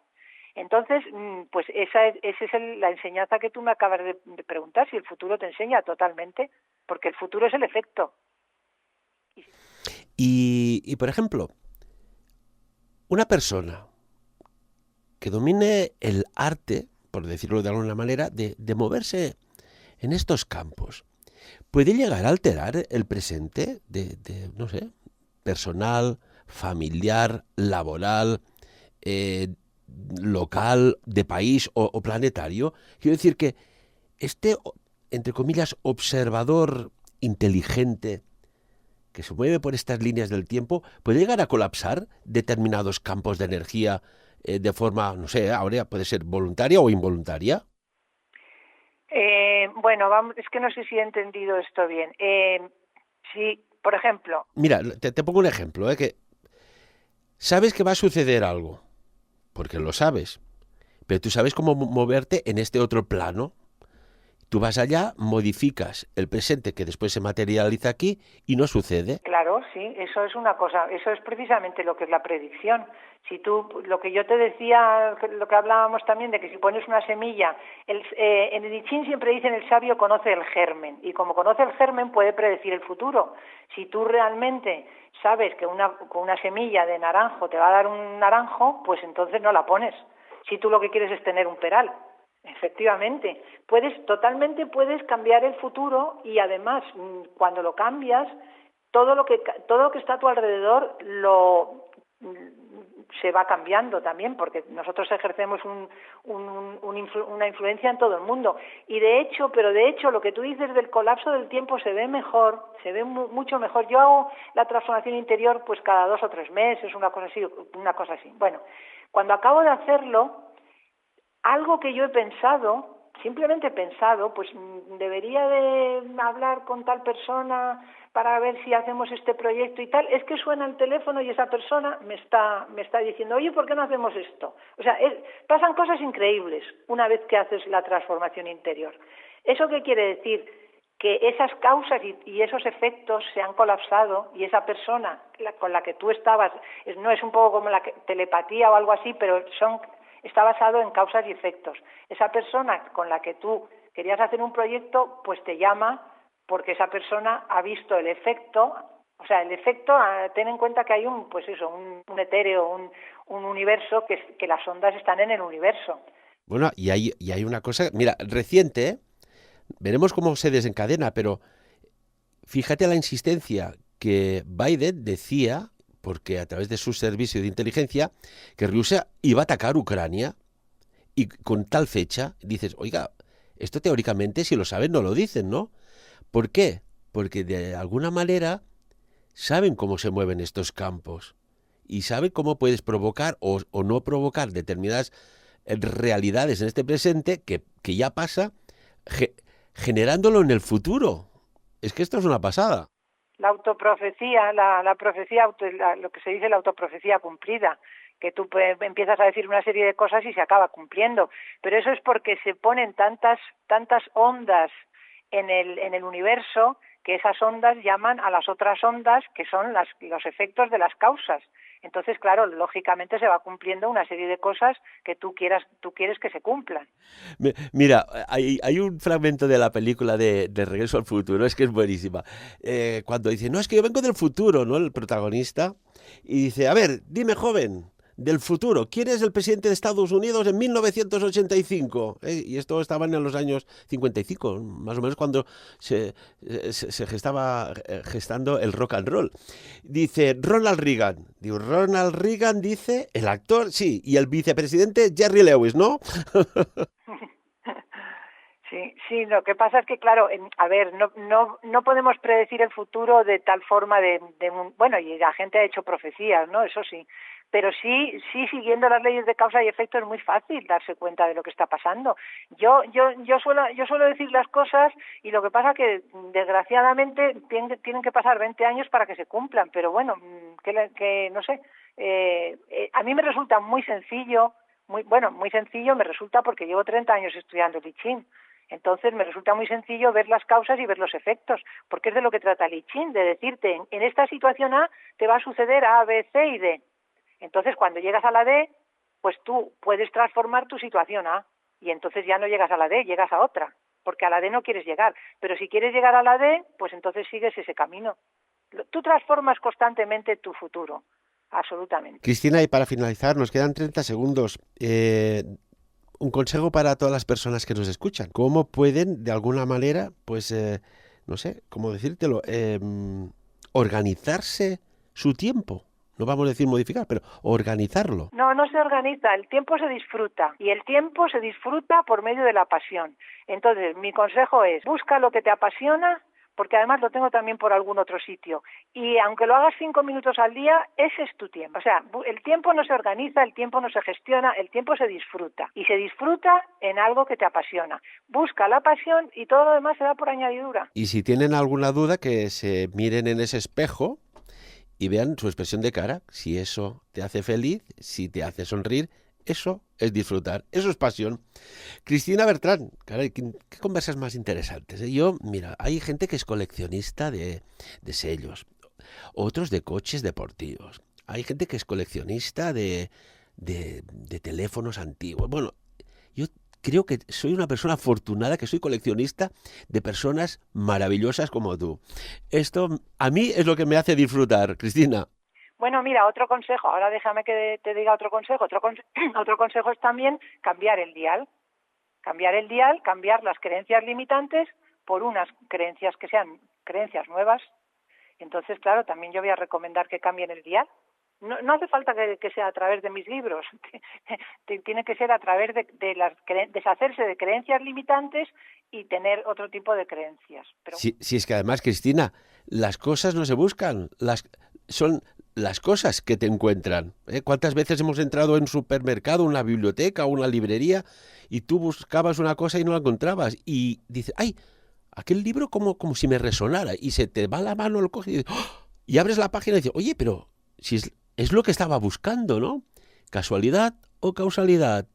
Entonces, pues esa es la enseñanza que tú me acabas de preguntar, si el futuro te enseña totalmente, porque el futuro es el efecto. Y por ejemplo, una persona que domine el arte, por decirlo de alguna manera, de moverse en estos campos, puede llegar a alterar el presente no sé, personal, familiar, laboral, local, de país o planetario. Quiero decir que este, entre comillas, observador inteligente que se mueve por estas líneas del tiempo puede llegar a colapsar determinados campos de energía de forma, no sé, ahora puede ser voluntaria o involuntaria. Bueno, es que no sé si he entendido esto bien. Sí, por ejemplo. Mira, te pongo un ejemplo, que sabes que va a suceder algo, porque lo sabes, pero tú sabes cómo moverte en este otro plano. Tú vas allá, modificas el presente que después se materializa aquí y no sucede. Claro, sí, eso es una cosa, eso es precisamente lo que es la predicción. Si tú, lo que yo te decía, lo que hablábamos también de que si pones una semilla, en el I Ching siempre dicen el sabio conoce el germen, y como conoce el germen puede predecir el futuro. Si tú realmente sabes que con una semilla de naranjo te va a dar un naranjo, pues entonces no la pones. Si tú lo que quieres es tener un peral. Efectivamente, puedes cambiar el futuro, y además cuando lo cambias, todo lo que está a tu alrededor se va cambiando también, porque nosotros ejercemos una influencia en todo el mundo. Y de hecho lo que tú dices del colapso del tiempo se ve mejor, se ve mucho mejor. Yo hago la transformación interior pues cada 2 o 3 meses, una cosa así. Bueno, cuando acabo de hacerlo, algo que yo he pensado, simplemente he pensado, pues debería de hablar con tal persona para ver si hacemos este proyecto y tal, es que suena el teléfono y esa persona me está diciendo, oye, ¿por qué no hacemos esto? O sea, pasan cosas increíbles una vez que haces la transformación interior. ¿Eso qué quiere decir? que esas causas y esos efectos se han colapsado y esa persona con la que tú estabas, no es un poco como la telepatía o algo así, pero está basado en causas y efectos. Esa persona con la que tú querías hacer un proyecto, pues te llama porque esa persona ha visto el efecto. O sea, el efecto, ten en cuenta que hay un etéreo, un universo, que las ondas están en el universo. Bueno, y hay una cosa, mira, reciente, ¿eh? Veremos cómo se desencadena, pero fíjate la insistencia que Biden decía, porque a través de su servicio de inteligencia, que Rusia iba a atacar Ucrania, y con tal fecha, dices, oiga, esto teóricamente, si lo saben, no lo dicen, ¿no? ¿Por qué? Porque de alguna manera saben cómo se mueven estos campos y saben cómo puedes provocar o no provocar determinadas realidades en este presente que ya pasa, generándolo en el futuro. Es que esto es una pasada. La autoprofecía, la profecía, lo que se dice la autoprofecía cumplida, que tú empiezas a decir una serie de cosas y se acaba cumpliendo. Pero eso es porque se ponen tantas ondas en el universo, que esas ondas llaman a las otras ondas, que son los efectos de las causas. Entonces, claro, lógicamente se va cumpliendo una serie de cosas que tú quieres que se cumplan. Mira, hay un fragmento de la película de Regreso al Futuro, es que es buenísima. Cuando dice, no, es que yo vengo del futuro, ¿no? El protagonista. Y dice, a ver, dime, joven, del futuro, ¿quién es el presidente de Estados Unidos en 1985? Y esto estaba en los años 55, más o menos cuando se estaba gestando el rock and roll. Dice Ronald Reagan. Digo, Ronald Reagan dice, el actor, sí, y el vicepresidente Jerry Lewis, ¿no? Sí, lo que pasa es que, claro, a ver, no podemos predecir el futuro de tal forma bueno, y la gente ha hecho profecías, ¿no? Eso sí. Pero sí, siguiendo las leyes de causa y efecto es muy fácil darse cuenta de lo que está pasando. Yo suelo decir las cosas y lo que pasa que desgraciadamente tienen que pasar 20 años para que se cumplan, pero bueno, que no sé, a mí me resulta muy sencillo me resulta porque llevo 30 años estudiando el I Ching. Entonces me resulta muy sencillo ver las causas y ver los efectos, porque es de lo que trata el I Ching, de decirte, en esta situación A te va a suceder A, B, C y D. Entonces, cuando llegas a la D, pues tú puedes transformar tu situación A y entonces ya no llegas a la D, llegas a otra, porque a la D no quieres llegar. Pero si quieres llegar a la D, pues entonces sigues ese camino. Tú transformas constantemente tu futuro, absolutamente. Cristina, y para finalizar, nos quedan 30 segundos. Un consejo para todas las personas que nos escuchan. ¿Cómo pueden, de alguna manera, pues, no sé, cómo decírtelo, organizarse su tiempo? No vamos a decir modificar, pero organizarlo. No se organiza, el tiempo se disfruta y el tiempo se disfruta por medio de la pasión. Entonces, mi consejo es, busca lo que te apasiona, porque además lo tengo también por algún otro sitio. Y aunque lo hagas 5 minutos al día, ese es tu tiempo. O sea, el tiempo no se organiza, el tiempo no se gestiona, el tiempo se disfruta. Y se disfruta en algo que te apasiona. Busca la pasión y todo lo demás se da por añadidura. Y si tienen alguna duda, que se miren en ese espejo y vean su expresión de cara. Si eso te hace feliz, si te hace sonreír, eso es disfrutar, eso es pasión. Cristina Bertrán, caray, qué conversas más interesantes, ¿eh? Yo, mira, hay gente que es coleccionista de sellos, otros de coches deportivos, hay gente que es coleccionista de teléfonos antiguos. Bueno, yo creo que soy una persona afortunada, que soy coleccionista de personas maravillosas como tú. Esto a mí es lo que me hace disfrutar, Cristina. Bueno, mira, otro consejo, ahora déjame que te diga otro consejo. Otro consejo es también cambiar el dial, cambiar las creencias limitantes por unas creencias que sean creencias nuevas. Entonces, claro, también yo voy a recomendar que cambien el dial. No hace falta que sea a través de mis libros, tiene que ser a través de deshacerse de creencias limitantes y tener otro tipo de creencias. Pero... Sí, es que además, Cristina, las cosas no se buscan, son las cosas que te encuentran. ¿Cuántas veces hemos entrado en un supermercado, una biblioteca, una librería, y tú buscabas una cosa y no la encontrabas? Y dices, ¡ay! Aquel libro como si me resonara, y se te va la mano, lo coges y dices, ¡oh! Y abres la página y dices, oye, pero si es lo que estaba buscando, ¿no? ¿Casualidad o causalidad?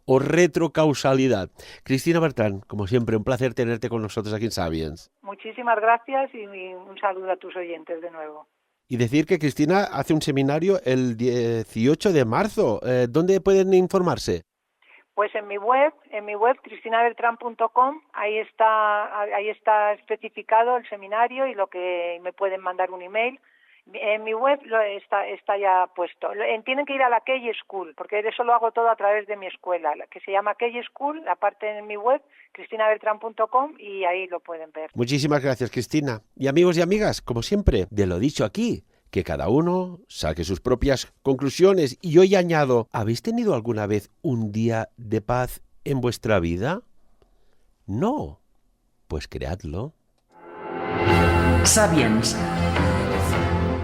o retrocausalidad. Cristina Bertrán, como siempre, un placer tenerte con nosotros aquí en Sapiens. Muchísimas gracias y un saludo a tus oyentes de nuevo. Y decir que Cristina hace un seminario el 18 de marzo. ¿Dónde pueden informarse? Pues en mi web cristinabertran.com, ahí está especificado el seminario y lo que me pueden mandar un email. En mi web está ya puesto. Tienen que ir a la Key School, porque eso lo hago todo a través de mi escuela, que se llama Key School, la parte en mi web, cristinabertran.com, y ahí lo pueden ver. Muchísimas gracias, Cristina. Y amigos y amigas, como siempre, de lo dicho aquí, que cada uno saque sus propias conclusiones. Y hoy añado, ¿habéis tenido alguna vez un día de paz en vuestra vida? No. Pues creadlo. Sapiens.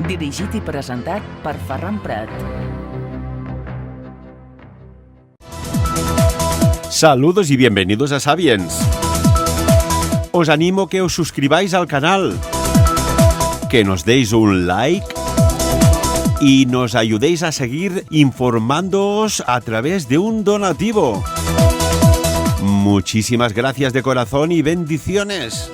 Dirigit i presentat per Ferran Prat. Saludos y bienvenidos a Sapiens. Os animo que os suscribáis al canal, que nos deis un like y nos ayudéis a seguir informándoos a través de un donativo. Muchísimas gracias de corazón y bendiciones.